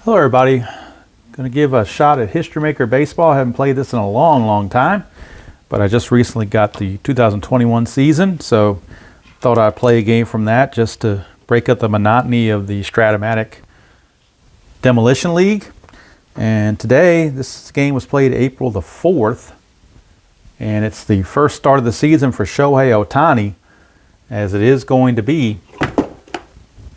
Hello everybody, going to give a shot at History Maker Baseball. I haven't played this in a long time, but I just recently got the 2021 season, so thought I'd play a game from that just to break up the monotony of the Stratomatic Demolition League. And today, this game was played April the 4th, and it's the first start of the season for Shohei Ohtani, as it is going to be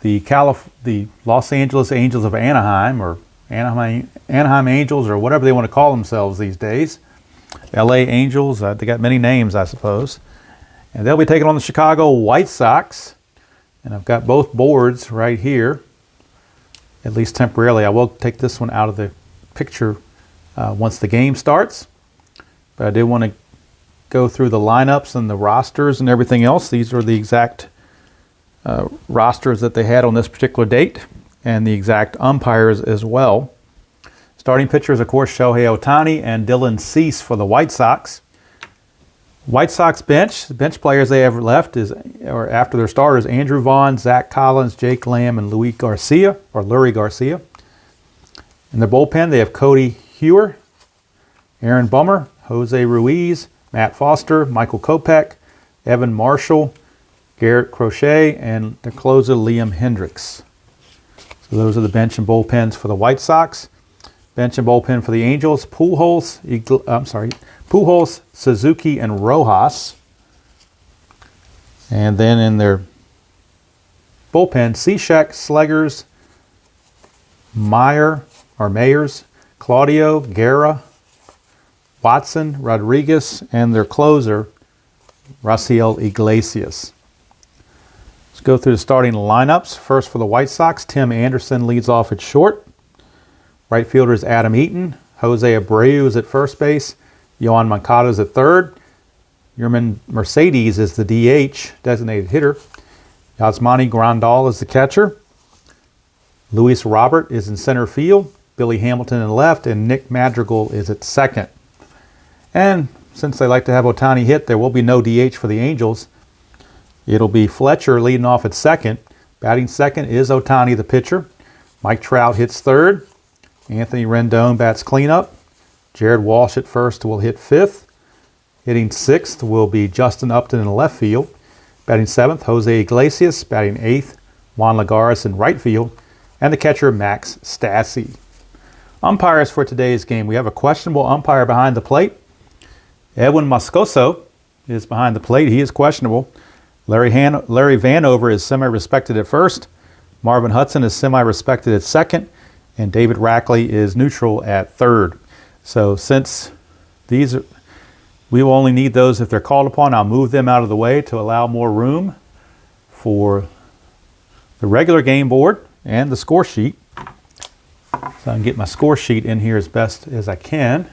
the Los Angeles Angels of Anaheim, or Anaheim Angels, or whatever they want to call themselves these days. LA Angels, they got many names, I suppose. And they'll be taking on the Chicago White Sox. And I've got both boards right here, at least temporarily. I will take this one out of the picture once the game starts. But I did want to go through the lineups and the rosters and everything else. These are the exact rosters that they had on this particular date, and the exact umpires as well. Starting pitchers, of course, Shohei Ohtani and Dylan Cease for the White Sox. White Sox bench, the bench players they have left or after their starters, Andrew Vaughn, Zach Collins, Jake Lamb, and Lurie Garcia. In their bullpen, they have Cody Hewer, Aaron Bummer, Jose Ruiz, Matt Foster, Michael Kopech, Evan Marshall, Garrett Crochet, and the closer, Liam Hendricks. So those are the bench and bullpens for the White Sox. Bench and bullpen for the Angels, Pujols, Suzuki, and Rojas. And then in their bullpen, Cishek, Sleggers, Mayers, Claudio, Guerra, Watson, Rodriguez, and their closer, Raciel Iglesias. Let's go through the starting lineups. First for the White Sox, Tim Anderson leads off at short. Right fielder is Adam Eaton. Jose Abreu is at first base. Yohan Moncada is at third. Yerman Mercedes is the DH, designated hitter. Yasmani Grandal is the catcher. Luis Robert is in center field. Billy Hamilton in left, and Nick Madrigal is at second. And since they like to have Ohtani hit, there will be no DH for the Angels. It'll be Fletcher leading off at second. Batting second is Ohtani, the pitcher. Mike Trout hits third. Anthony Rendon bats cleanup. Jared Walsh at first will hit fifth. Hitting sixth will be Justin Upton in left field. Batting seventh, Jose Iglesias. Batting eighth, Juan Lagares in right field. And the catcher, Max Stassi. Umpires for today's game. We have a questionable umpire behind the plate. Edwin Moscoso is behind the plate. He is questionable. Larry Vanover is semi-respected at first. Marvin Hudson is semi-respected at second. And David Rackley is neutral at third. So since we will only need those if they're called upon, I'll move them out of the way to allow more room for the regular game board and the score sheet. So I can get my score sheet in here as best as I can.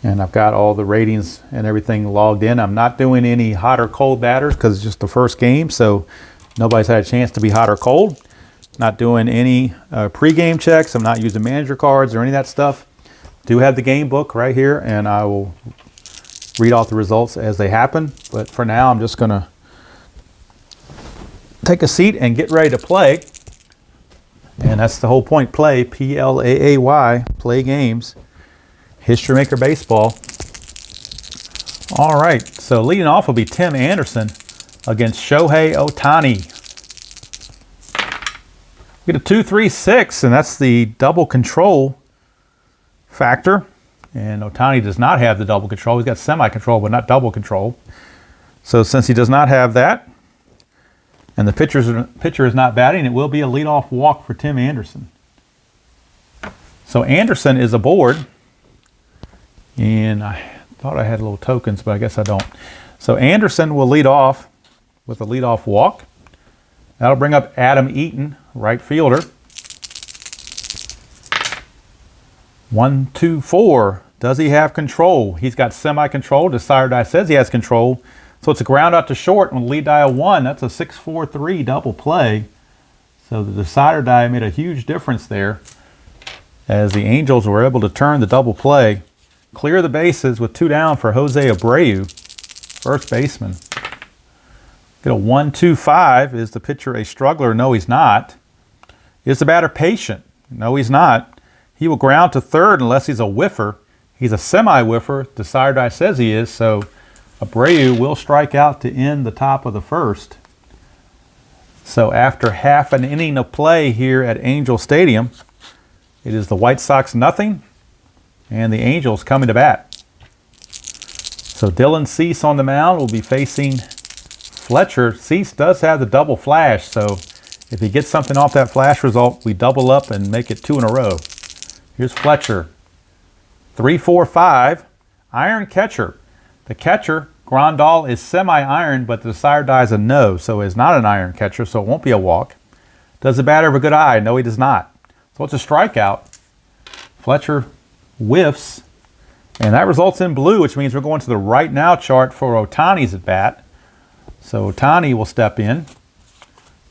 And I've got all the ratings and everything logged in. I'm not doing any hot or cold batters because it's just the first game, so nobody's had a chance to be hot or cold. Not doing any pre-game checks. I'm not using manager cards or any of that stuff. Do have the game book right here, and I will read off the results as they happen. But for now, I'm just going to take a seat and get ready to play. And that's the whole point. Play, P-L-A-A-Y, play games. History Maker Baseball. All right, so leading off will be Tim Anderson against Shohei Ohtani. We get a 2-3-6, and that's the double control factor. And Ohtani does not have the double control. He's got semi-control, but not double control. So since he does not have that, and the pitcher is not batting, it will be a leadoff walk for Tim Anderson. So Anderson is aboard. And I thought I had little tokens, but I guess I don't. So Anderson will lead off with a leadoff walk. That'll bring up Adam Eaton, right fielder. 1-2-4. Does he have control? He's got semi-control. Decider die says he has control. So it's a ground out to short on lead die 1. That's a 6-4-3 double play. So the decider die made a huge difference there, as the Angels were able to turn the double play. Clear the bases with 2 down for Jose Abreu, first baseman. Get a 1-2-5. Is the pitcher a struggler? No, he's not. Is the batter patient? No, he's not. He will ground to third unless he's a whiffer. He's a semi-whiffer. The sire die says he is, so Abreu will strike out to end the top of the first. So after half an inning of play here at Angel Stadium, it is the White Sox nothing, and the Angels coming to bat. So Dylan Cease on the mound will be facing Fletcher. Cease does have the double flash, so if he gets something off that flash result, we double up and make it 2 in a row. Here's Fletcher. 3-4-5. Iron catcher. The catcher, Grandal, is semi-iron, but the sire die is a no, so it's not an iron catcher, so it won't be a walk. Does the batter have a good eye? No, he does not. So it's a strikeout. Fletcher whiffs, and that results in blue, which means we're going to the right now chart for Ohtani's at bat. So Ohtani will step in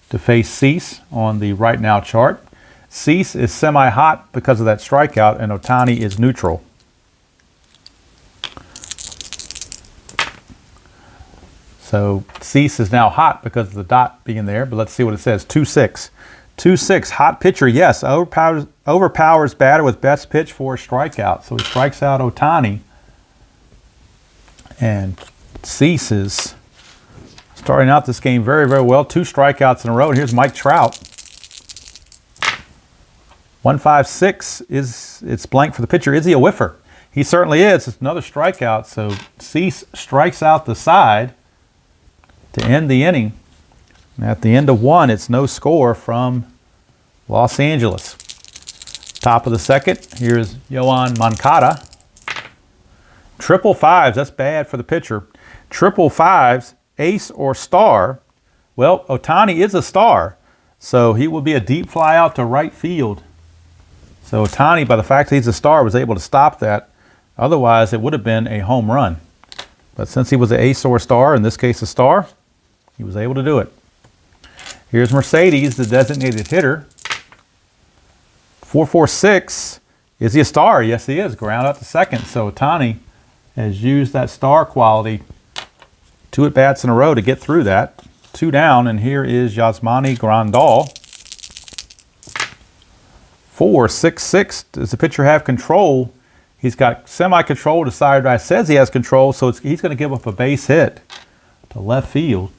to face Cease on the right now chart. Cease is semi-hot because of that strikeout, and Ohtani is neutral. So Cease is now hot because of the dot being there, but let's see what it says. 2-6. 2-6, hot pitcher, yes. Overpowers batter with best pitch for a strikeout. So he strikes out Ohtani. And Cease is starting out this game very, very well. 2 strikeouts in a row. And here's Mike Trout. 1-5-6 it's blank for the pitcher. Is he a whiffer? He certainly is. It's another strikeout. So Cease strikes out the side to end the inning. And at the end of 1, it's no score from Los Angeles. Top of the second, here's Yoan Moncada. 555s, that's bad for the pitcher. 555s, ace or star. Well, Ohtani is a star, so he will be a deep fly out to right field. So Ohtani, by the fact that he's a star, was able to stop that. Otherwise, it would have been a home run. But since he was an ace or star, in this case a star, he was able to do it. Here's Mercedes, the designated hitter. 4-4-6. Is he a star? Yes, he is. Ground out to second. So Ohtani has used that star quality 2 at-bats in a row to get through that. 2 down, and here is Yasmani Grandal. 4-6-6. Does the pitcher have control? He's got semi-control. The sire die says he has control, so he's going to give up a base hit to left field.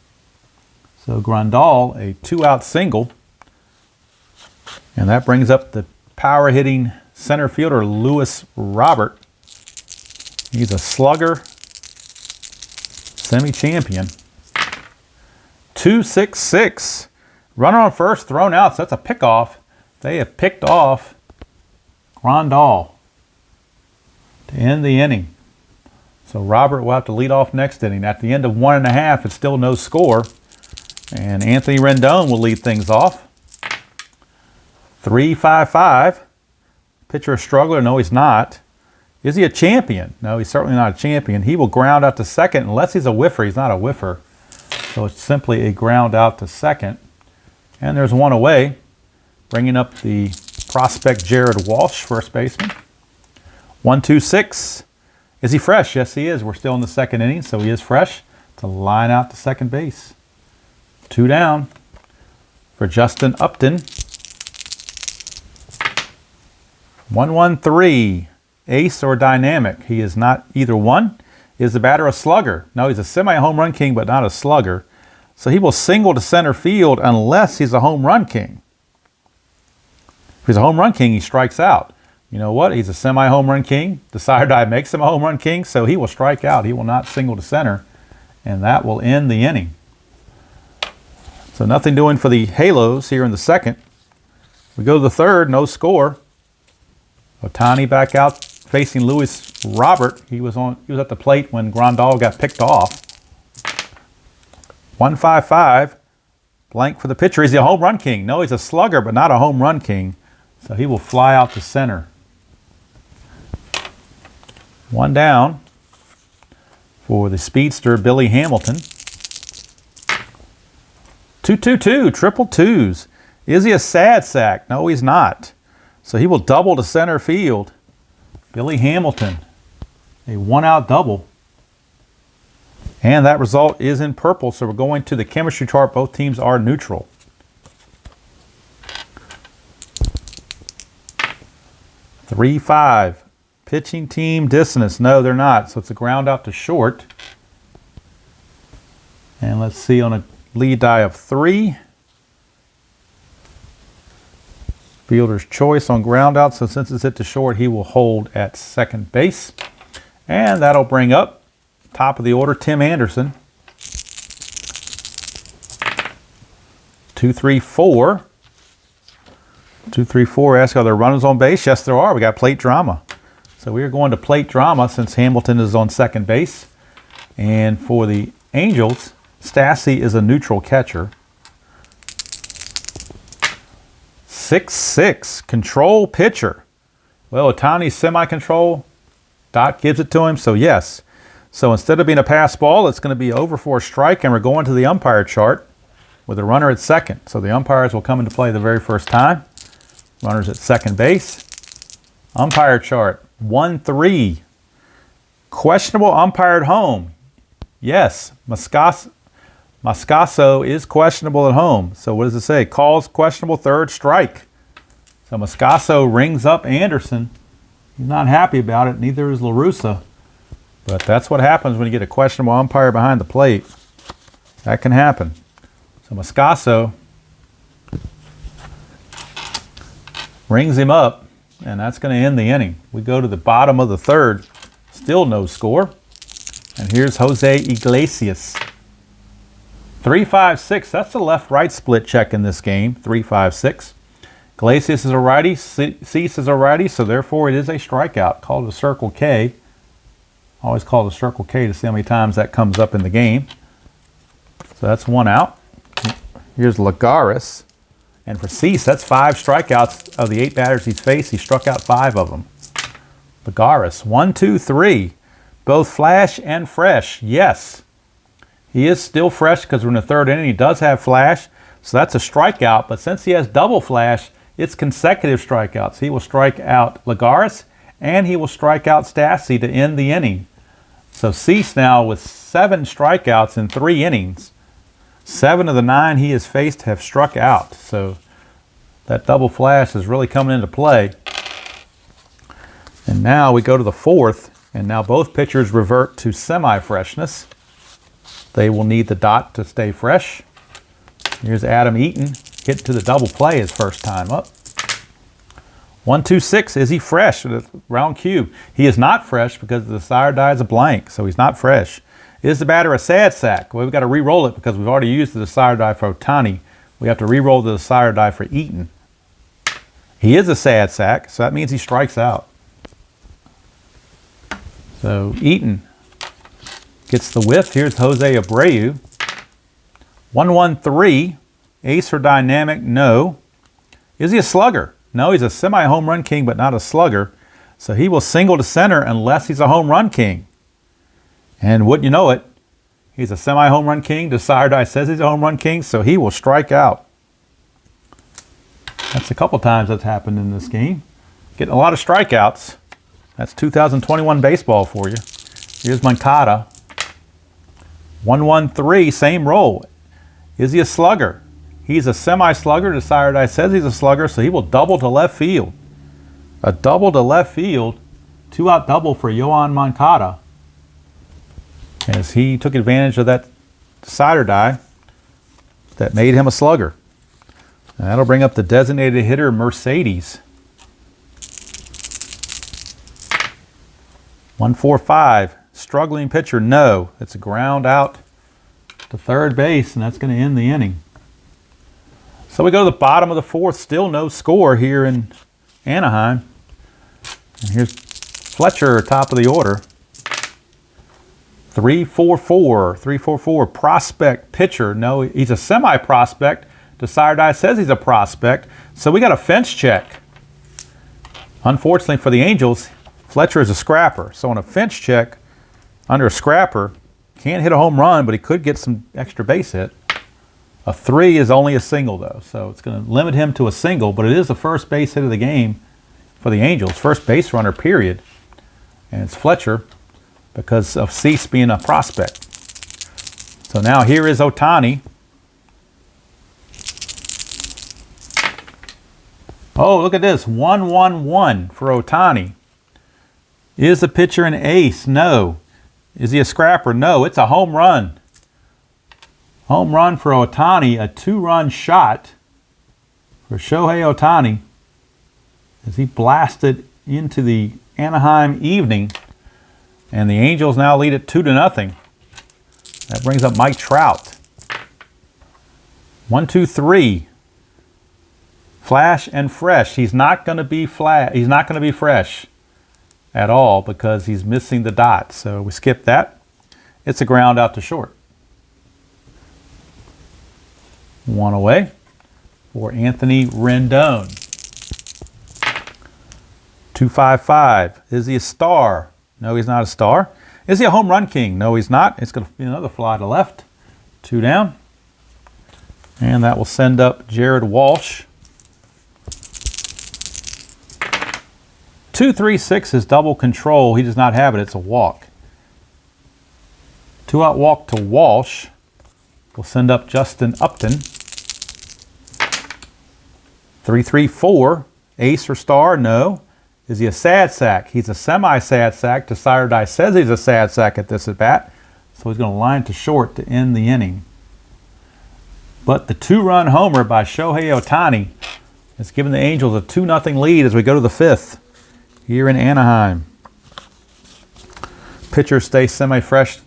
So Grandal, a 2-out single. And that brings up the power-hitting center fielder, Luis Robert. He's a slugger, semi-champion. 2-6-6. Runner on first, thrown out, so that's a pickoff. They have picked off Grandal to end the inning. So Robert will have to lead off next inning. At the end of 1.5, it's still no score. And Anthony Rendon will lead things off. 3-5-5. Pitcher a struggler? No, he's not. Is he a champion? No, he's certainly not a champion. He will ground out to second unless he's a whiffer. He's not a whiffer. So it's simply a ground out to second. And there's 1 away, bringing up the prospect Jared Walsh, first baseman. 1-2-6. Is he fresh? Yes, he is. We're still in the second inning, so he is fresh to line out to second base. 2 down for Justin Upton. 1-1-3. Ace or dynamic? He is not either one. Is the batter a slugger? No, he's a semi-home run king, but not a slugger. So he will single to center field unless he's a home run king. If he's a home run king, he strikes out. You know what? He's a semi-home run king. The sire die makes him a home run king, so he will strike out. He will not single to center, and that will end the inning. So nothing doing for the Halos here in the second. We go to the third, no score. Ohtani back out facing Luis Robert. He was at the plate when Grandal got picked off. 1-5-5. Blank for the pitcher. Is he a home run king? No, he's a slugger, but not a home run king. So he will fly out to center. 1 down for the speedster Billy Hamilton. 2-2-2, triple twos. Is he a sad sack? No, he's not. So he will double to center field. Billy Hamilton, a 1-out double. And that result is in purple, so we're going to the chemistry chart. Both teams are neutral. Three, 5. Pitching team dissonance. No, they're not. So it's a ground out to short. And let's see on a lead die of 3. Fielder's choice on ground out. So since it's hit to short, he will hold at second base. And that'll bring up top of the order, Tim Anderson. 2, 3, 4. 2, 3, 4. Ask, are there runners on base? Yes, there are. We got plate drama. So we are going to plate drama since Hamilton is on second base. And for the Angels, Stassi is a neutral catcher. 6-6. Control pitcher. Well, Ohtani's semi-control. Dot gives it to him, so yes. So instead of being a pass ball, it's going to be over for a strike, and we're going to the umpire chart with a runner at second. So the umpires will come into play the very first time. Runners at second base. Umpire chart, 1-3. Questionable umpire at home. Yes, Moscaso is questionable at home. So what does it say? Calls questionable, third strike. So Moscaso rings up Anderson. He's not happy about it, neither is La Russa. But that's what happens when you get a questionable umpire behind the plate. That can happen. So Moscaso rings him up, and that's going to end the inning. We go to the bottom of the third. Still no score. And here's Jose Iglesias. 3-5-6. That's the left-right split check in this game. 3-5-6. Iglesias is a righty. Cease is a righty, so therefore it is a strikeout. Called a Circle K. Always call it a Circle K to see how many times that comes up in the game. So that's one out. Here's Lagares. And for Cease, that's 5 strikeouts of the 8 batters he's faced. He struck out 5 of them. Lagares, 1, 2, 3. Both flash and fresh. Yes. He is still fresh because we're in the third inning. He does have flash. So that's a strikeout. But since he has double flash, it's consecutive strikeouts. He will strike out Lagares and he will strike out Stassi to end the inning. So Cease now with 7 strikeouts in 3 innings. 7 of the 9 he has faced have struck out. So that double flash is really coming into play. And now we go to the fourth, and now both pitchers revert to semi-freshness. They will need the dot to stay fresh. Here's Adam Eaton, hit to the double play his first time up. 1, 2, 6. Is he fresh? Round cube. He is not fresh because the sire die is a blank, so he's not fresh. Is the batter a sad sack? Well, we've got to re-roll it because we've already used the desire die for Ohtani. We have to re-roll the desire die for Eaton. He is a sad sack, so that means he strikes out. So Eaton gets the whiff. Here's Jose Abreu. 1-1-3. Ace or dynamic? No. Is he a slugger? No, he's a semi-home run king, but not a slugger. So he will single to center unless he's a home run king. And wouldn't you know it, he's a semi-home run king. Desire die says he's a home run king, so he will strike out. That's a couple times that's happened in this game. Getting a lot of strikeouts. That's 2021 baseball for you. Here's Moncada. 1-1-3, same role. Is he a slugger? He's a semi-slugger. Desire die says he's a slugger, so he will double to left field. A double to left field. 2-out double for Yohan Moncada, as he took advantage of that decider die that made him a slugger. And that'll bring up the designated hitter, Mercedes. 1-4-5. Struggling pitcher, no. It's a ground out to third base, and that's going to end the inning. So we go to the bottom of the fourth. Still no score here in Anaheim. And here's Fletcher, top of the order. 3-4-4. 3-4-4. Prospect pitcher. No, he's a semi-prospect. Desire die says he's a prospect. So we got a fence check. Unfortunately for the Angels, Fletcher is a scrapper. So on a fence check, under a scrapper, can't hit a home run, but he could get some extra base hit. A 3 is only a single, though. So it's going to limit him to a single, but it is the first base hit of the game for the Angels. First base runner, period. And it's Fletcher because of Cease being a prospect. So now here is Ohtani. Oh, look at this. 1-1-1 for Ohtani. Is the pitcher an ace? No. Is he a scrapper? No. It's a home run. Home run for Ohtani. A 2-run shot for Shohei Ohtani as he blasted into the Anaheim evening. And the Angels now lead it 2-0. That brings up Mike Trout. 1, 2, 3. Flash and fresh. He's not going to be flat. He's not going to be fresh at all because he's missing the dot. So we skip that. It's a ground out to short. 1 away for Anthony Rendon. 2-5-5. Is he a star? No, he's not a star. Is he a home run king? No, he's not. It's going to be another fly to left. 2 down. And that will send up Jared Walsh. 2-3-6 is double control. He does not have it. It's a walk. 2-out walk to Walsh. We'll send up Justin Upton. 3-3-4. Ace or star? No. Is he a sad sack? He's a semi-sad sack. Desire says he's a sad sack at this at bat. So he's going to line to short to end the inning. But the 2-run homer by Shohei Ohtani has given the Angels a 2-0 lead as we go to the 5th here in Anaheim. Pitchers stay semi-fresh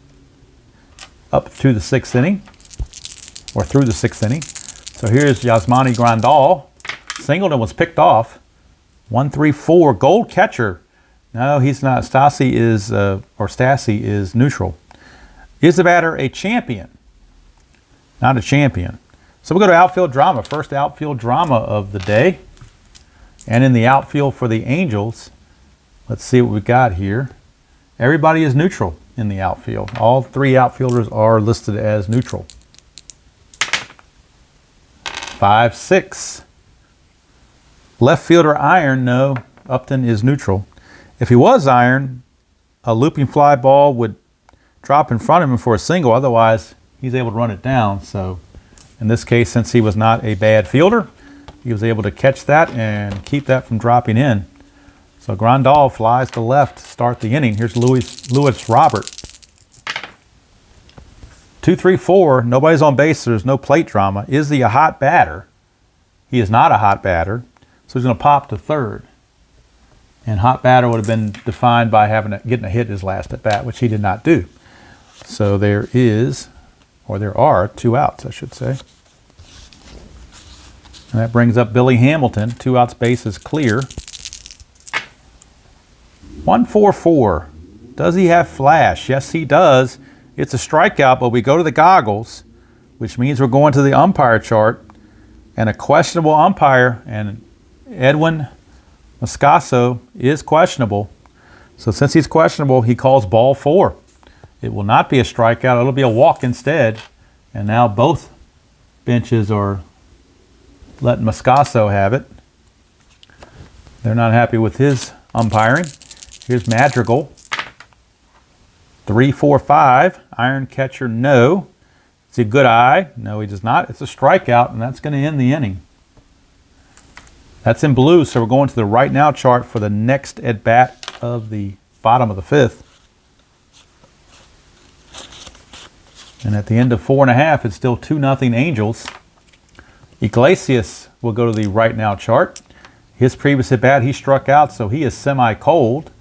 up to the 6th inning, or through the 6th inning. So here's Yasmani Grandal. Singleton was picked off. 1-3-4. Gold catcher. No, he's not. Stassi is neutral. Is the batter a champion? Not a champion. So we'll go to outfield drama. First outfield drama of the day. And in the outfield for the Angels, let's see what we got here. Everybody is neutral in the outfield. All 3 outfielders are listed as neutral. 5-6. Left fielder iron, no. Upton is neutral. If he was iron, a looping fly ball would drop in front of him for a single. Otherwise, he's able to run it down. So in this case, since he was not a bad fielder, he was able to catch that and keep that from dropping in. So Grandal flies to left to start the inning. Here's Lewis Robert. 2-3-4. Nobody's on base. So there's no plate drama. Is he a hot batter? He is not a hot batter. So he's going to pop to third. And hot batter would have been defined by getting a hit his last at bat, which he did not do. So there are 2 outs, I should say. And that brings up Billy Hamilton. 2 outs, base is clear. 1-4-4. Does he have flash? Yes, he does. It's a strikeout, but we go to the goggles, which means we're going to the umpire chart. And a questionable umpire, and Edwin Moscaso is questionable. So since he's questionable, he calls ball 4. It will not be a strikeout. It'll be a walk instead. And now both benches are letting Moscaso have it. They're not happy with his umpiring. Here's Madrigal. 3-4-5. Iron catcher, no. Is he a good eye? No, he does not. It's a strikeout, and that's going to end the inning. That's in blue, so we're going to the right now chart for the next at-bat of the bottom of the 5th. And at the end of 4.5, it's still 2-0 Angels. Iglesias will go to the right now chart. His previous at-bat, he struck out, so he is semi-cold.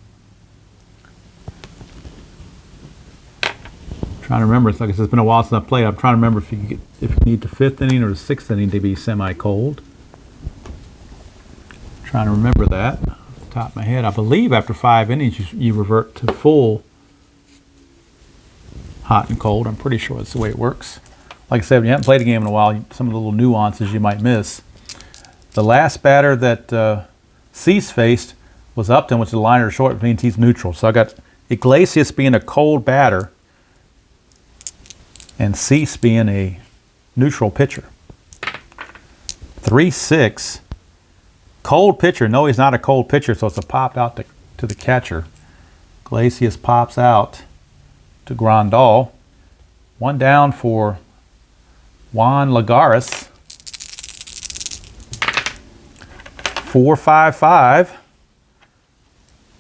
Trying to remember, it's like it's been a while since I played. I'm trying to remember if you need the 5th inning or the 6th inning to be semi-cold. Trying to remember that off the top of my head. I believe after 5 innings you revert to full hot and cold. I'm pretty sure that's the way it works. Like I said, when you haven't played a game in a while, some of the little nuances you might miss. The last batter that Cease faced was Upton, which is a liner to short, which means he's neutral. So I got Iglesias being a cold batter and Cease being a neutral pitcher. 3-6. Cold pitcher. No, he's not a cold pitcher, so it's a pop out to the catcher. Iglesias pops out to Grandal. One down for Juan Lagares. 4-5-5.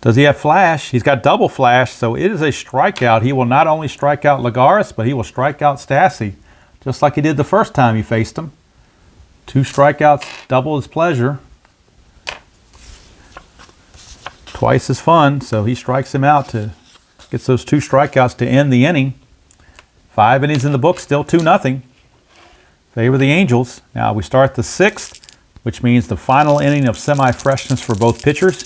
Does he have flash? He's got double flash, so it is a strikeout. He will not only strike out Lagares, but he will strike out Stassi, just like he did the first time he faced him. 2 strikeouts, double his pleasure. Twice as fun, so he strikes him out to get those 2 strikeouts to end the inning. 5 innings in the book, still 2-0. Favor the Angels. Now we start the 6th, which means the final inning of semi-freshness for both pitchers.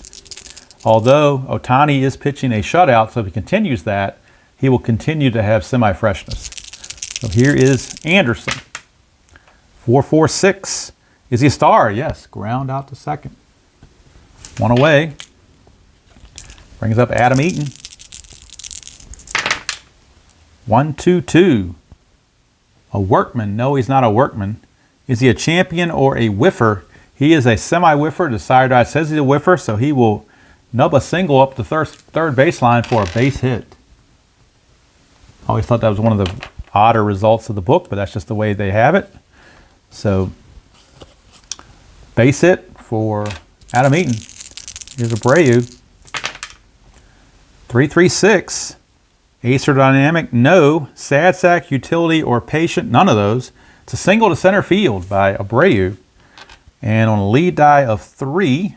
Although Ohtani is pitching a shutout, so if he continues that, he will continue to have semi-freshness. So here is Anderson. 4-4-6. Is he a star? Yes. Ground out to second. 1 away. Brings up Adam Eaton. 1-2-2. A workman. No, he's not a workman. Is he a champion or a whiffer? He is a semi-whiffer. The side says he's a whiffer, so he will nub a single up the third baseline for a base hit. I always thought that was one of the odder results of the book, but that's just the way they have it. So, base hit for Adam Eaton. Here's Abreu. 3-3-6. Ace or dynamic? No. Sad sack, utility, or patient? None of those. It's a single to center field by Abreu. And on a lead die of 3,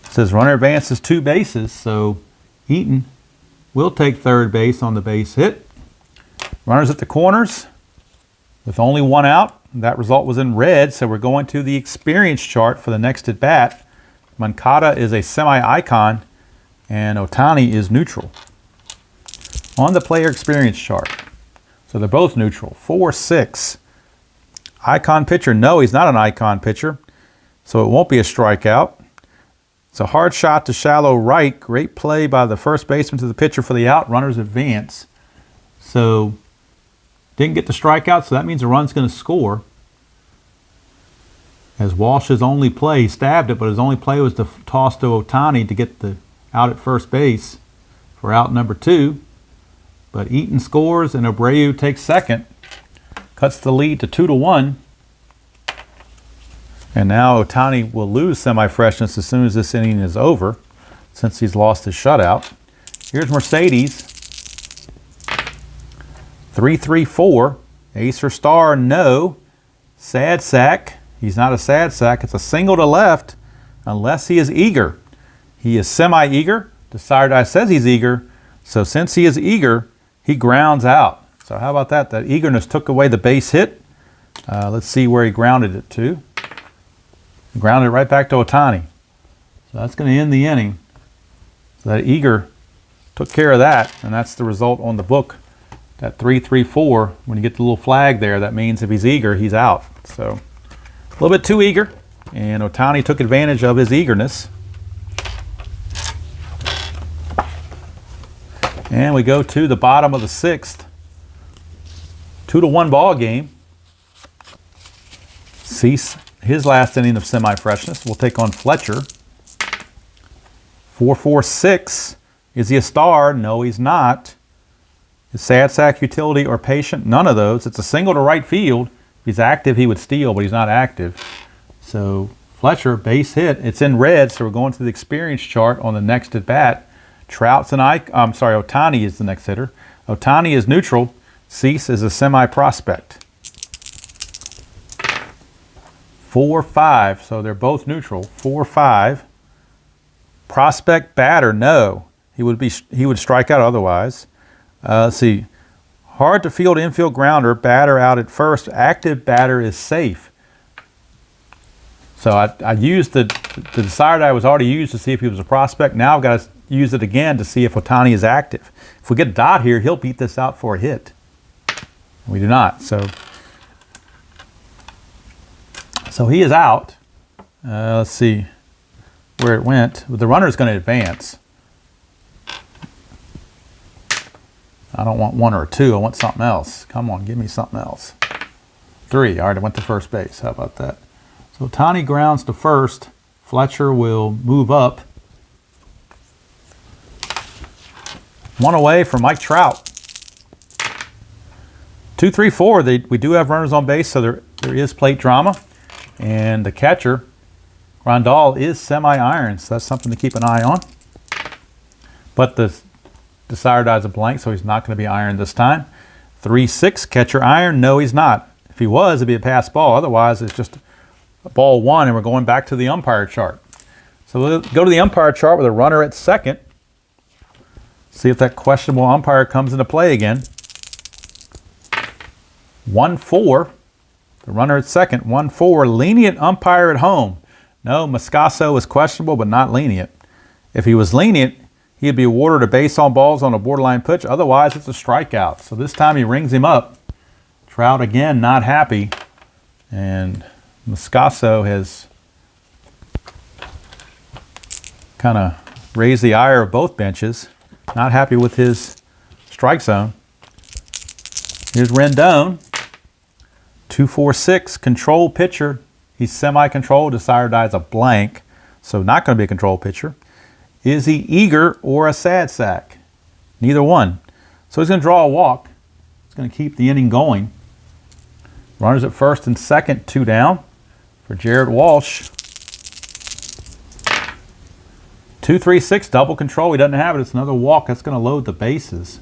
it says runner advances 2 bases, so Eaton will take third base on the base hit. Runners at the corners with only 1 out. That result was in red, so we're going to the experience chart for the next at bat. Moncada is a semi-icon, and Ohtani is neutral. On the player experience chart, so they're both neutral. 4-6. Icon pitcher? No, he's not an icon pitcher, so it won't be a strikeout. It's a hard shot to shallow right. Great play by the first baseman to the pitcher for the out. Runners advance. So, didn't get the strikeout, so that means the run's going to score. As Walsh's only play, he stabbed it, but his only play was to toss to Ohtani to get the out at first base for out number 2. But Eaton scores and Abreu takes second. Cuts the lead to 2-1. And now Ohtani will lose semi-freshness as soon as this inning is over, since he's lost his shutout. Here's Mercedes. 3-3-4. Ace or star? No. Sad sack. He's not a sad sack. It's a single to left, unless he is eager. He is semi-eager. The side eye says he's eager. So since he is eager, he grounds out. So how about that? That eagerness took away the base hit. Let's see where he grounded it to. Grounded it right back to Ohtani. So that's going to end the inning. So that eager took care of that, and that's the result on the book. That 3-3-4, when you get the little flag there, that means if he's eager, he's out. So a little bit too eager, and Ohtani took advantage of his eagerness. And we go to the bottom of the 6th. 2-1 ball game. Cease his last inning of semi-freshness. We'll take on Fletcher. 4-4-6. Is he a star? No, he's not. Is sad sack, utility, or patient? None of those. It's a single to right field. If he's active, he would steal, but he's not active. So Fletcher, base hit. It's in red, so we're going to the experience chart on the next at bat. Ohtani is the next hitter. Ohtani is neutral. Cease is a semi-prospect. 4-5, so they're both neutral. 4-5. Prospect batter, no. He would strike out otherwise. Let's see. Hard to field infield grounder, batter out at first. Active batter is safe. So I used the desired I was already used to see if he was a prospect. Now I've got to use it again to see if Ohtani is active. If we get a dot here, he'll beat this out for a hit. We do not. So he is out. Let's see where it went. The runner is going to advance. I don't want 1 or 2. I want something else. Come on, give me something else. 3. All right, I went to first base. How about that? So Ohtani grounds to first. Fletcher will move up. 1 away from Mike Trout. 2, 3, 4. We do have runners on base, so there is plate drama. And the catcher, Grandal, is semi-iron, so that's something to keep an eye on. But the desired die is a blank, so he's not going to be iron this time. 3, 6, catcher iron. No, he's not. If he was, it'd be a pass ball. Otherwise, it's just a ball 1, and we're going back to the umpire chart. So we'll go to the umpire chart with a runner at second. See if that questionable umpire comes into play again. 1, 4. The runner at second. 1, 4. Lenient umpire at home. No, Moscaso is questionable, but not lenient. If he was lenient, he'd be awarded a base on balls on a borderline pitch. Otherwise, it's a strikeout. So this time he rings him up. Trout again not happy. And Moscaso has kind of raised the ire of both benches. Not happy with his strike zone. Here's Rendon. 2, 4, 6. Control pitcher. He's semi-controlled. Desired die is a blank. So not going to be a control pitcher. Is he eager or a sad sack? Neither one. So he's going to draw a walk. He's going to keep the inning going. Runners at first and second, 2 down for Jared Walsh. 2, 3, 6, double control. He doesn't have it. It's another walk. That's going to load the bases.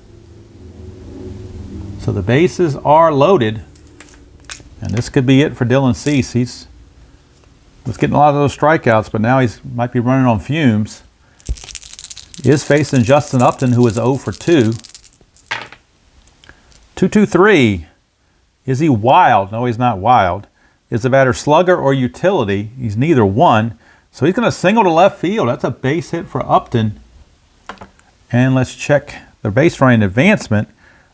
So the bases are loaded. And this could be it for Dylan Cease. He was getting a lot of those strikeouts, but now he might be running on fumes. He is facing Justin Upton, who is 0 for 2. 2, 2, 3. Is he wild? No, he's not wild. Is the batter slugger or utility? He's neither one. So he's going to single to left field. That's a base hit for Upton. And let's check the base running advancement.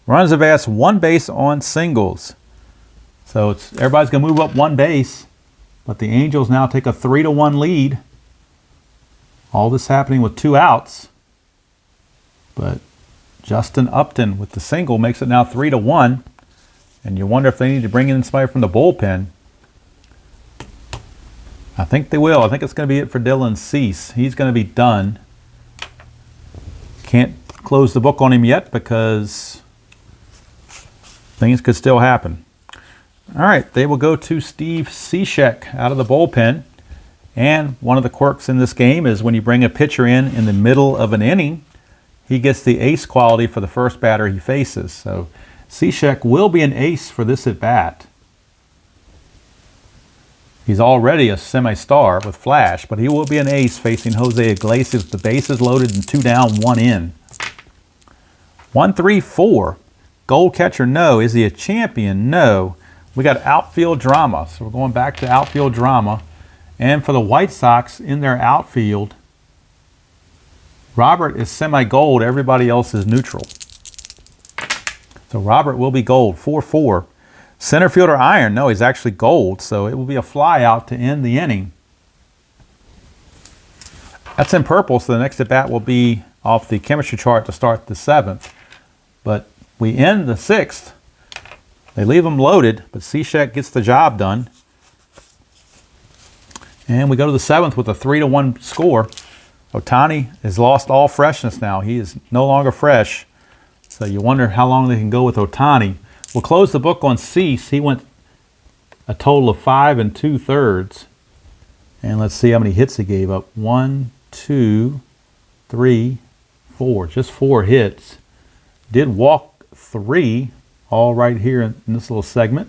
Runners advance 1 base on singles. So everybody's going to move up 1 base. But the Angels now take a 3-1 lead. All this happening with 2 outs. But Justin Upton with the single makes it now 3-1. And you wonder if they need to bring in somebody from the bullpen. I think they will. I think it's going to be it for Dylan Cease. He's going to be done. Can't close the book on him yet because things could still happen. All right, they will go to Steve Cishek out of the bullpen. And one of the quirks in this game is when you bring a pitcher in the middle of an inning, he gets the ace quality for the first batter he faces. So Cishek will be an ace for this at-bat. He's already a semi-star with flash, but he will be an ace facing Jose Iglesias. The bases loaded and 2 down, 1 in. 1, 3, 4. Gold catcher, no. Is he a champion? No. We got outfield drama. So we're going back to outfield drama. And for the White Sox in their outfield, Robert is semi-gold. Everybody else is neutral. So Robert will be gold, 4, 4. Center fielder iron, no, he's actually gold, so it will be a fly out to end the inning. That's in purple, so the next at bat will be off the chemistry chart to start the 7th. But we end the 6th. They leave him loaded, but Cishek gets the job done. And we go to the 7th with a 3-1 score. Ohtani has lost all freshness now. He is no longer fresh. So you wonder how long they can go with Ohtani. We'll close the book on Cease. He went a total of 5 2/3. And let's see how many hits he gave up. 1, 2, 3, 4. Just 4 hits. Did walk 3, all right here in this little segment.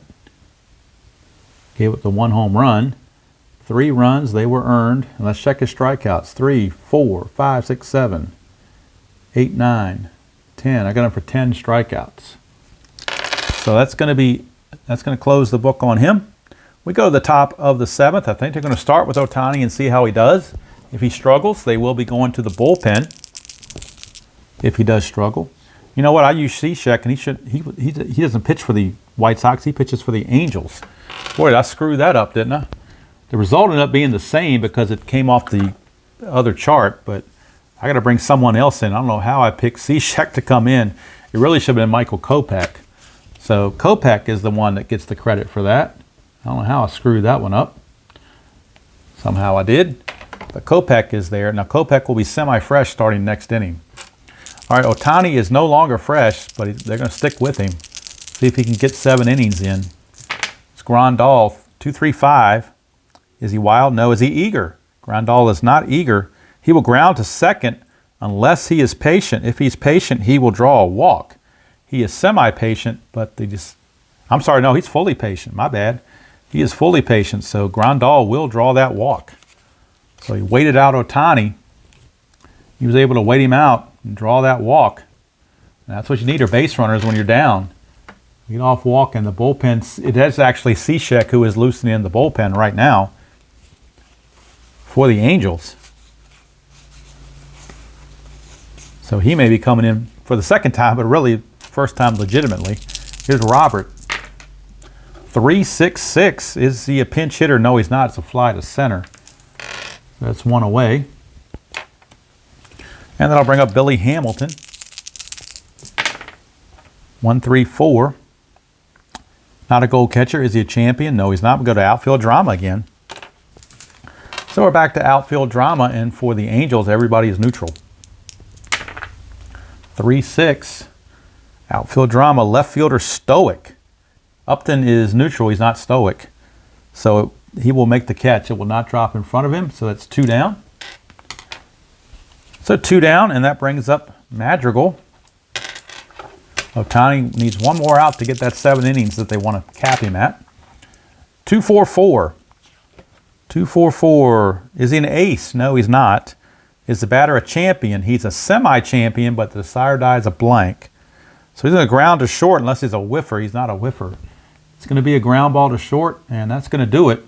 Gave up the 1 home run. 3 runs, they were earned. And let's check his strikeouts. 3, 4, 5, 6, 7, 8, 9, 10. I got him for 10 strikeouts. So that's going to close the book on him. We go to the top of the 7th. I think they're going to start with Ohtani and see how he does. If he struggles, they will be going to the bullpen. If he does struggle, you know what? I use Cishek, and he doesn't pitch for the White Sox. He pitches for the Angels. Boy, did I screw that up, didn't I? The result ended up being the same because it came off the other chart, but I got to bring someone else in. I don't know how I picked Cishek to come in. It really should have been Michael Kopech. So Kopech is the one that gets the credit for that. I don't know how I screwed that one up. Somehow I did. But Kopech is there. Now Kopech will be semi-fresh starting next inning. All right, Ohtani is no longer fresh, but they're going to stick with him. See if he can get 7 innings in. It's Grandal, 2-3-5. Is he wild? No. Is he eager? Grandal is not eager. He will ground to second unless he is patient. If he's patient, he will draw a walk. He is semi-patient, but I'm sorry, no, he's fully patient. My bad. He is fully patient, so Grandal will draw that walk. So he waited out Ohtani. He was able to wait him out and draw that walk. And that's what you need are base runners when you're down. Lead off walk in the bullpen. It is actually Cishek who is loosening in the bullpen right now for the Angels. So he may be coming in for the second time, but really first time legitimately. Here's Robert. 3-6-6. Is he a pinch hitter? No, he's not. It's a fly to center. That's one away. And then I'll bring up Billy Hamilton. 1-3-4. Not a gold catcher. Is he a champion? No, he's not. We'll go to outfield drama again. So we're back to outfield drama, and for the Angels, everybody is neutral. 3-6. Outfield drama. Left fielder stoic. Upton is neutral. He's not stoic. So he will make the catch. It will not drop in front of him. So that's 2 down. So 2 down, and that brings up Madrigal. Ohtani needs one more out to get that 7 innings that they want to cap him at. 2-4-4. 2-4-4. Is he an ace? No, he's not. Is the batter a champion? He's a semi-champion, but the sire die is a blank. So he's going to ground to short unless he's a whiffer. He's not a whiffer. It's going to be a ground ball to short, and that's going to do it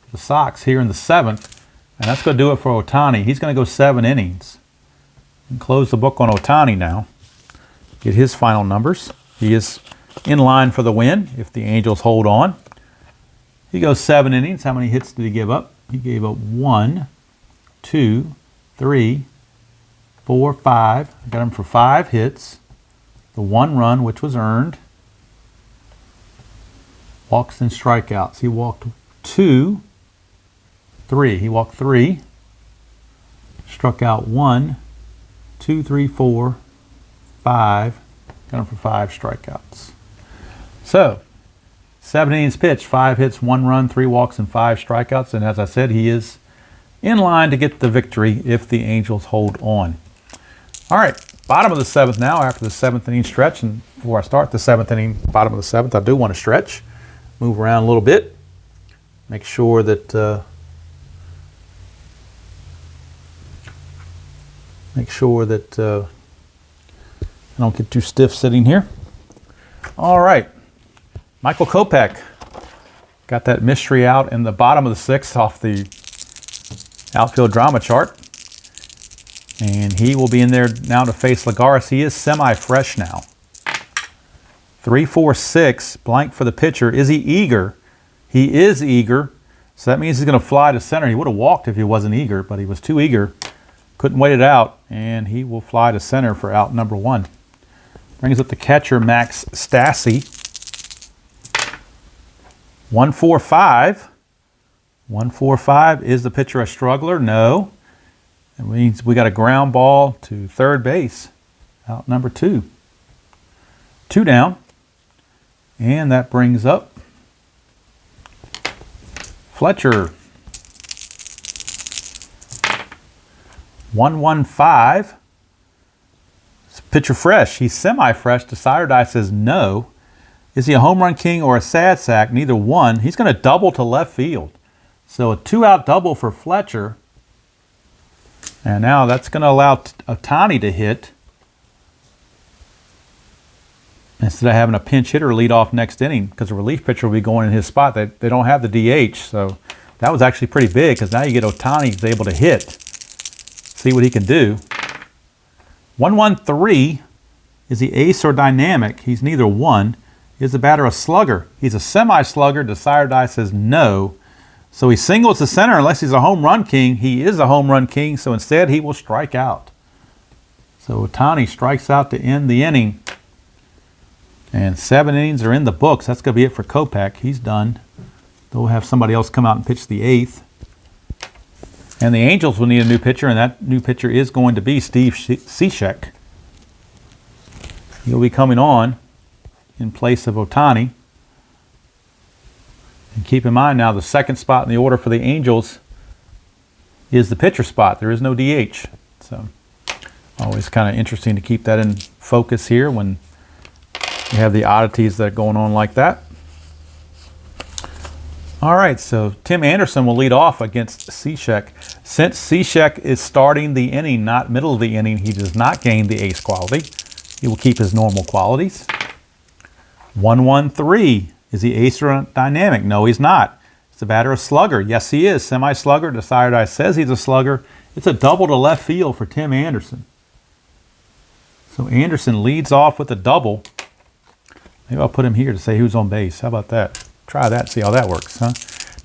for the Sox here in the 7th. And that's going to do it for Ohtani. He's going to go 7 innings. And close the book on Ohtani now. Get his final numbers. He is in line for the win if the Angels hold on. He goes 7 innings. How many hits did he give up? He gave up 1, 2, 3, 4, 5. I got him for 5 hits. The 1 run, which was earned. Walks and strikeouts. He walked 2, 3. He walked 3. Struck out 1, 2, 3, 4, 5. Got him for 5 strikeouts. So, 7 innings pitched, 5 hits, 1 run, 3 walks, and 5 strikeouts. And as I said, he is in line to get the victory if the Angels hold on. All right, bottom of the 7th now after the 7th inning stretch. And before I start the 7th inning, bottom of the 7th, I do want to stretch. Move around a little bit. Make sure that I don't get too stiff sitting here. All right. Michael Kopech got that mystery out in the bottom of the 6th off the outfield drama chart. And he will be in there now to face Lagares. He is semi-fresh now. 3-4-6, blank for the pitcher. Is he eager? He is eager. So that means he's going to fly to center. He would have walked if he wasn't eager, but he was too eager. Couldn't wait it out, and he will fly to center for out number 1. Brings up the catcher, Max Stassi. 1-4-5. 1-4-5. Is the pitcher a struggler? No. That means we got a ground ball to third base. Out number 2. 2 down. And that brings up Fletcher. 1-1-5. Pitcher fresh. He's semi-fresh. The sire die says no. Is he a home run king or a sad sack? Neither one. He's going to double to left field. So a 2-out double for Fletcher. And now that's going to allow Ohtani to hit. Instead of having a pinch hitter lead off next inning, because the relief pitcher will be going in his spot. They don't have the DH, so that was actually pretty big because now you get Ohtani who's able to hit. See what he can do. 1-1-3. Is he ace or dynamic? He's neither one. Is the batter a slugger? He's a semi-slugger. The sire die says no. So he singles to center unless he's a home run king. He is a home run king, so instead he will strike out. So Ohtani strikes out to end the inning. And 7 innings are in the books. That's going to be it for Kopech. He's done. They'll have somebody else come out and pitch the 8th. And the Angels will need a new pitcher, and that new pitcher is going to be Steve Cishek. He'll be coming on. in place of Ohtani. And keep in mind now, the second spot in the order for the Angels is the pitcher spot. There is no DH. So always kind of interesting to keep that in focus here when you have the oddities that are going on like that. All right, so Tim Anderson will lead off against Cishek. Since Cishek is starting the inning, not middle of the inning, he does not gain the ace quality. He will keep his normal qualities. 1-1-3. Is he ace or dynamic? No, he's not. Is the batter a slugger? Yes, he is. Semi-slugger. The sire die says he's a slugger. It's a double to left field for Tim Anderson. So Anderson leads off with a double. Maybe I'll put him here to say who's on base. How about that? Try that, see how that works, huh?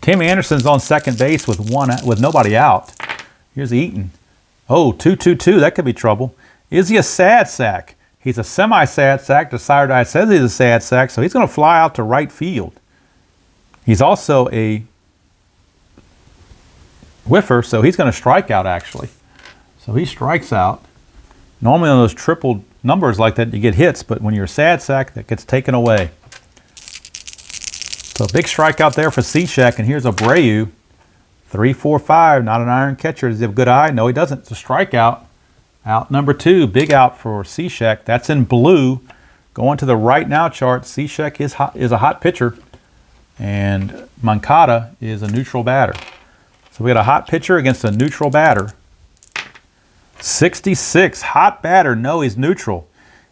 Tim Anderson's on second base with nobody out. Here's Eaton. Oh, 2-2-2, that could be trouble. Is he a sad sack? He's a semi-sad sack. The sire die says he's a sad sack, so he's going to fly out to right field. He's also a whiffer, so he's going to strike out, actually. So he strikes out. Normally on those triple numbers like that, you get hits, but when you're a sad sack, that gets taken away. So big strikeout there for Cishek, and here's Abreu. 3-4-5, not an iron catcher. Does he have a good eye? No, he doesn't. It's a strikeout. Out number 2, big out for Cishek. That's in blue. Going to the right now chart, Cishek is a hot pitcher, and Moncada is a neutral batter. So we got a hot pitcher against a neutral batter. 66, hot batter. No, he's neutral.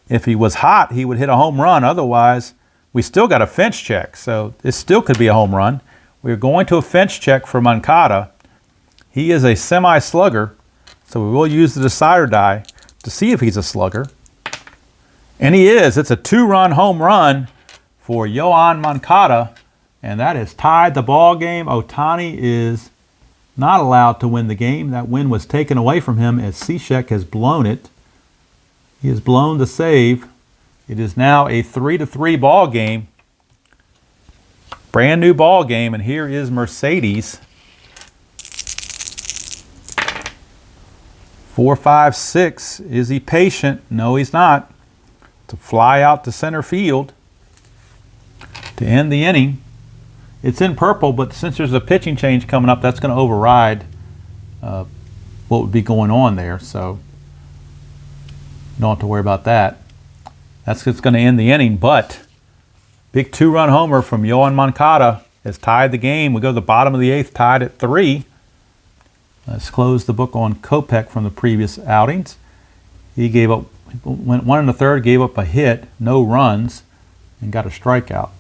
If he was hot, he would hit a home run. Otherwise, we still got a fence check, so this still could be a home run. We're going to a fence check for Moncada. He is a semi-slugger, so we will use the decider die to see if he's a slugger. And he is. It's a 2-run home run for Yoan Moncada, and that has tied the ball game. Ohtani is not allowed to win the game. That win was taken away from him as Cishek has blown it. He has blown the save. It is now a 3-3 ball game. Brand new ball game, and here is Mercedes. 4-5-6. Is he patient? No, he's not. To fly out to center field to end the inning. It's in purple, but since there's a pitching change coming up, that's going to override what would be going on there. So don't have to worry about that. That's what's going to end the inning, but big 2-run homer from Yoan Moncada has tied the game. We go to the bottom of the 8th, tied at 3. Let's close the book on Kopech from the previous outings. He went 1 1/3, gave up a hit, no runs, and got a strikeout.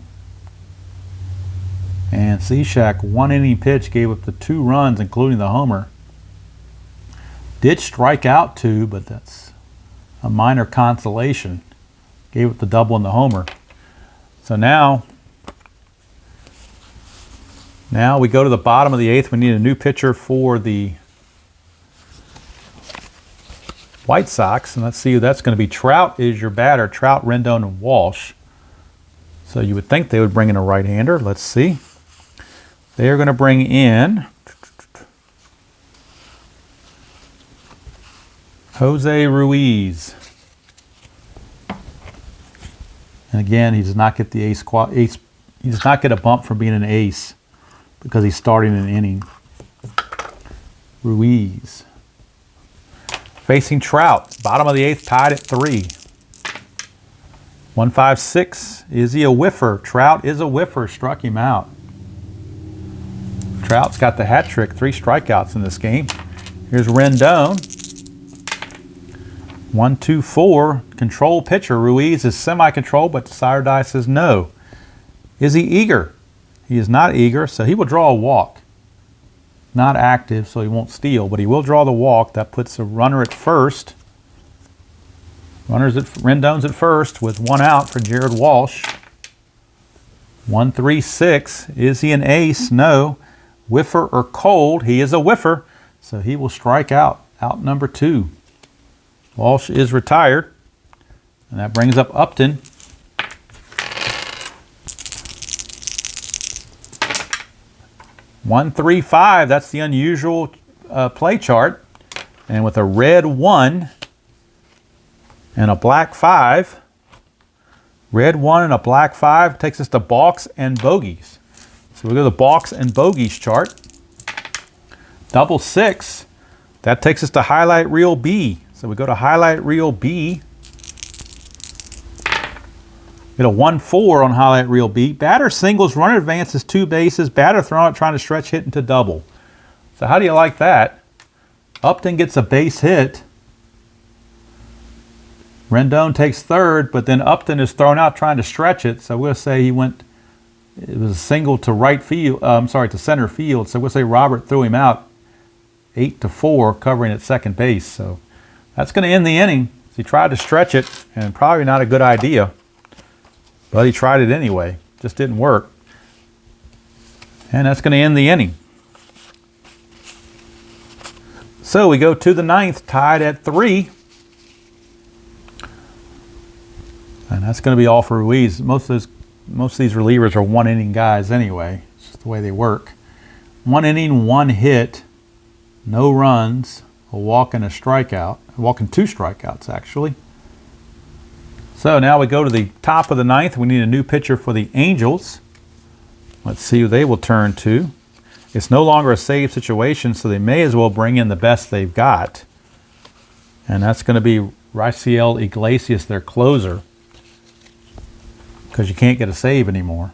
And Cishek, 1-inning pitch, gave up the 2 runs, including the homer. Did strike out 2, but that's a minor consolation. Gave up the double and the homer. So now we go to the bottom of the 8th. We need a new pitcher for the White Sox. And let's see who that's going to be. Trout is your batter. Trout, Rendon, and Walsh. So you would think they would bring in a right-hander. Let's see. They are going to bring in Jose Ruiz. And again, he does not get the ace. He does not get a bump for being an ace because he's starting an inning. Ruiz. Facing Trout. Bottom of the 8th, tied at 3. 1-5-6. Is he a whiffer? Trout is a whiffer. Struck him out. Trout's got the hat trick. 3 strikeouts in this game. Here's Rendon. 1-2-4. Control pitcher. Ruiz is semi-control, but the sire die says no. Is he eager? He is not eager, so he will draw a walk. Not active, so he won't steal, but he will draw the walk. That puts a runner at first. Rendon's at first with 1 out for Jared Walsh. 1-3-6. Is he an ace? No. Whiffer or cold? He is a whiffer, so he will strike out. Out number 2. Walsh is retired, and that brings up Upton. One, 3, 5. That's the unusual play chart, and with a red 1 and a black 5, Red 1 and a black 5 takes us to balks and bogeys. So we go to the balks and bogeys chart. Double 6, that takes us to highlight reel B. So we go to highlight reel B. Get a 1-4 on highlight reel B. Batter singles, runner advances 2 bases. Batter thrown out trying to stretch hit into double. So how do you like that? Upton gets a base hit. Rendon takes third, but then Upton is thrown out trying to stretch it. So we'll say it was a single to right field. To center field. So we'll say Robert threw him out 8-4, covering at second base. So that's going to end the inning. He tried to stretch it, and probably not a good idea. But he tried it anyway. Just didn't work. And that's going to end the inning. So we go to the 9th, tied at 3. And that's going to be all for Ruiz. Most of these relievers are 1-inning guys anyway. It's just the way they work. 1 inning, 1 hit, no runs, a walk and a strikeout. A walk and 2 strikeouts, actually. So now we go to the top of the 9th. We need a new pitcher for the Angels. Let's see who they will turn to. It's no longer a save situation, so they may as well bring in the best they've got. And that's going to be Raciel Iglesias, their closer, because you can't get a save anymore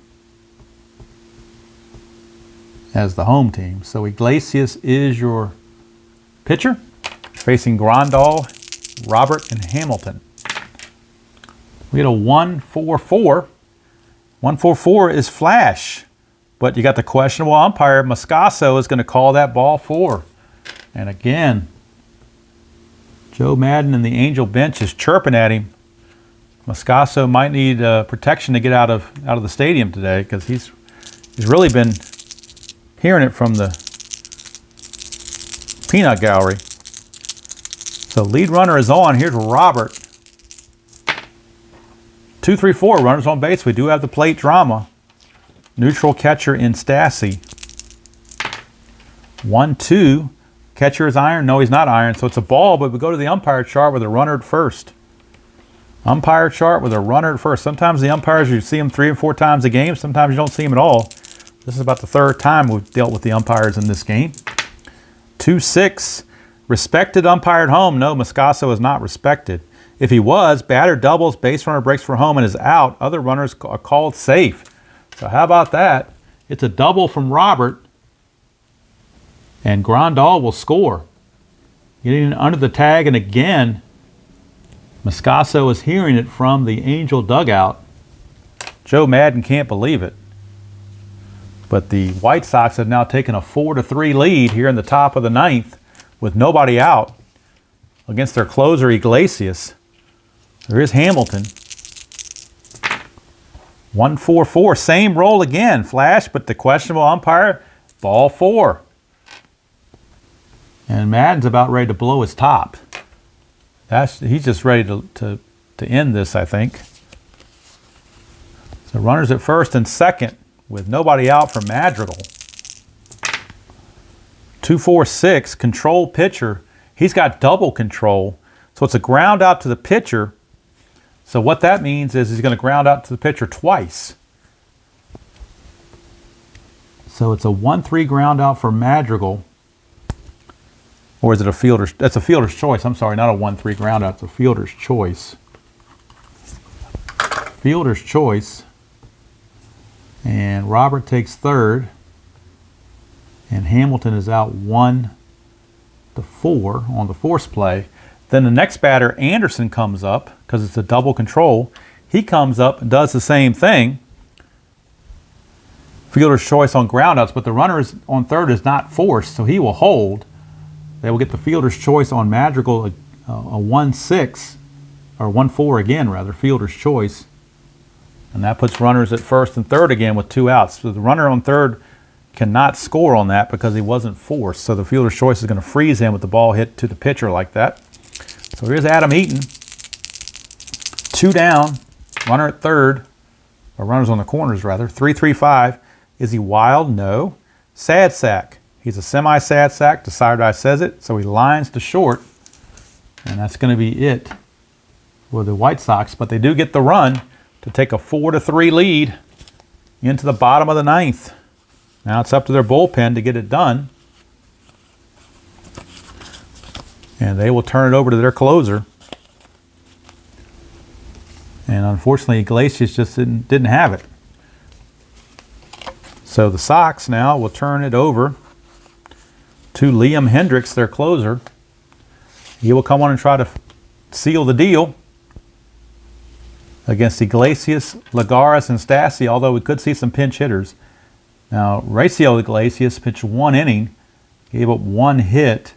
as the home team. So Iglesias is your pitcher, facing Grandal, Robert, and Hamilton. We get a 1-4-4. 1-4-4 is flash. But you got the questionable umpire. Moscaso is going to call that ball 4. And again, Joe Madden and the Angel bench is chirping at him. Moscaso might need protection to get out of the stadium today, because he's really been hearing it from the peanut gallery. So lead runner is on. Here's Robert. 2-3-4, runners on base. We do have the plate drama. Neutral catcher in Stassi. 1-2. Catcher is iron. No, he's not iron, so it's a ball, but we go to the umpire chart with a runner at first. Umpire chart with a runner at first. Sometimes the umpires, you see them 3 or 4 times a game. Sometimes you don't see them at all. This is about the 3rd time we've dealt with the umpires in this game. 2-6. Respected umpire at home. No, Moscaso is not respected. If he was, batter doubles, base runner breaks for home and is out. Other runners are called safe. So how about that? It's a double from Robert, and Grandal will score. Getting under the tag, and again, Moscaso is hearing it from the Angel dugout. Joe Madden can't believe it. But the White Sox have now taken a 4-3 lead here in the top of the 9th with nobody out against their closer, Iglesias. There is Hamilton. 1-4-4, same roll again, flash, but the questionable umpire, ball 4. And Madden's about ready to blow his top. He's just ready to end this, I think. So runners at first and second with nobody out for Madrigal. 2-4-6, control pitcher. He's got double control, so it's a ground out to the pitcher. So what that means is he's going to ground out to the pitcher twice. So it's a 1-3 ground out for Madrigal. Or is it a fielder's? That's a fielder's choice. I'm sorry, not a 1-3 ground out. It's a fielder's choice. Fielder's choice. And Robert takes third. And Hamilton is out 1-4 on the force play. Then the next batter, Anderson, comes up because it's a double control. He comes up and does the same thing. Fielder's choice on groundouts, but the runner on third is not forced, so he will hold. They will get the fielder's choice on Madrigal, a 1-6, or 1-4 again, rather, fielder's choice. And that puts runners at first and third again with 2 outs. So the runner on third cannot score on that because he wasn't forced. So the fielder's choice is going to freeze him with the ball hit to the pitcher like that. So here's Adam Eaton. 2 down, runner at third, or runners on the corners rather. 3-3-5. Is he wild? No. Sad sack. He's a semi-sad sack. The side eye says it. So he lines to short. And that's going to be it for the White Sox. But they do get the run to take a 4-3 lead into the bottom of the ninth. Now it's up to their bullpen to get it done. And they will turn it over to their closer. And unfortunately, Iglesias just didn't have it. So the Sox now will turn it over to Liam Hendricks, their closer. He will come on and try to seal the deal against Iglesias, Lagares, and Stassi, although we could see some pinch hitters. Now, Raciel Iglesias pitched 1 inning, gave up 1 hit.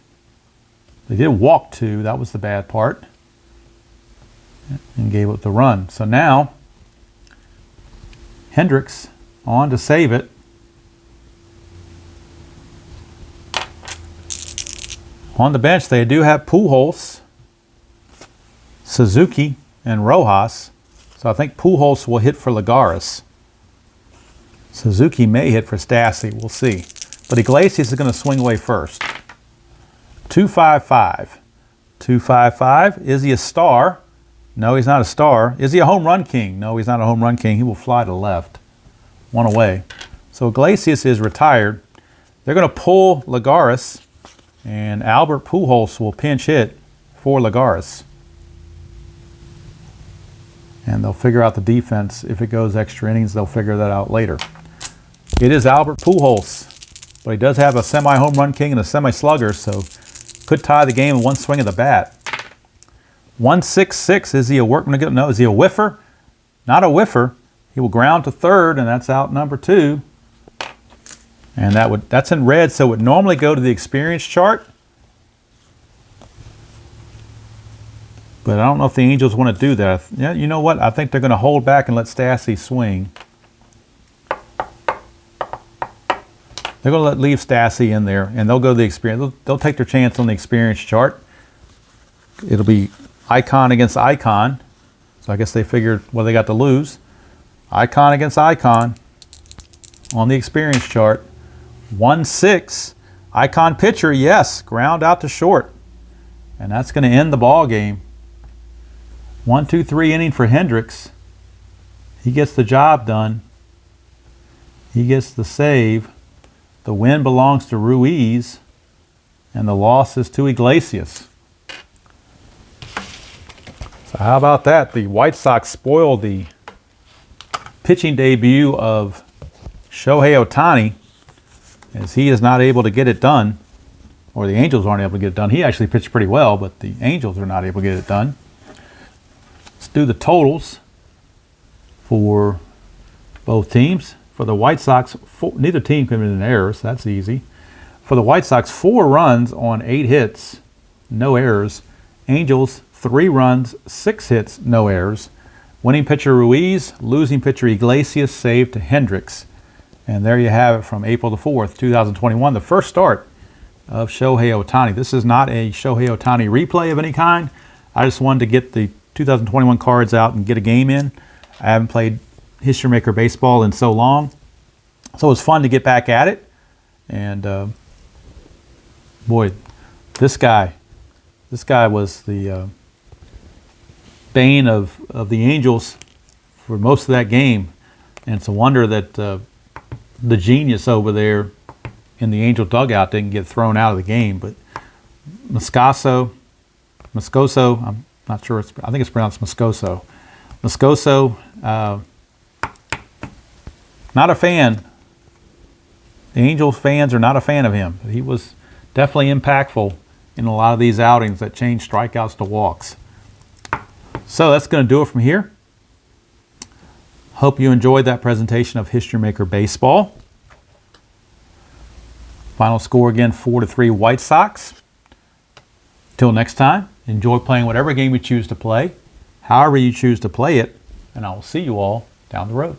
They did walk 2, that was the bad part, and gave up the run. So now, Hendricks on to save it. On the bench, they do have Pujols, Suzuki, and Rojas. So I think Pujols will hit for Lagares. Suzuki may hit for Stassi. We'll see. But Iglesias is going to swing away first. 2.55. 2.55. Is he a star? No, he's not a star. Is he a home run king? No, he's not a home run king. He will fly to left. 1 away. So Iglesias is retired. They're going to pull Lagares, and Albert Pujols will pinch hit for Lagares. And they'll figure out the defense. If it goes extra innings, they'll figure that out later. It is Albert Pujols, but he does have a semi-home run king and a semi-slugger, so could tie the game in 1 swing of the bat. 1.66. Is he a workman? No. Is he a whiffer? Not a whiffer. He will ground to third, and that's out number 2. And that's in red, so it would normally go to the experience chart. But I don't know if the Angels want to do that. Yeah, you know what? I think they're going to hold back and let Stassi swing. They're going to leave Stassi in there, and they'll go to the experience. They'll take their chance on the experience chart. It'll be icon against icon. So I guess they figured, well, they got to lose. Icon against icon on the experience chart. 1.6. Icon pitcher, yes, ground out to short. And that's going to end the ball game. 1-2-3 inning for Hendricks. He gets the job done. He gets the save. The win belongs to Ruiz, and the loss is to Iglesias. So how about that? The White Sox spoiled the pitching debut of Shohei Ohtani, as he is not able to get it done, or the Angels aren't able to get it done. He actually pitched pretty well, but the Angels are not able to get it done. Let's do the totals for both teams. For the White Sox, neither team committed an error, so that's easy. For the White Sox, 4 runs on 8 hits, no errors. Angels, 3 runs, 6 hits, no errors. Winning pitcher Ruiz, losing pitcher Iglesias, saved to Hendricks. And there you have it from April the 4th, 2021, the first start of Shohei Ohtani. This is not a Shohei Ohtani replay of any kind. I just wanted to get the 2021 cards out and get a game in. I haven't played History Maker Baseball in so long. So it was fun to get back at it. And boy, this guy was the bane of the Angels for most of that game. And it's a wonder that the genius over there in the Angel dugout didn't get thrown out of the game. But Moscoso, I'm not sure, I think it's pronounced Moscoso. Moscoso, not a fan. The Angels fans are not a fan of him. He was definitely impactful in a lot of these outings that changed strikeouts to walks. So that's going to do it from here. Hope you enjoyed that presentation of History Maker Baseball. Final score again, 4-3 White Sox. Till next time, enjoy playing whatever game you choose to play, however you choose to play it, and I will see you all down the road.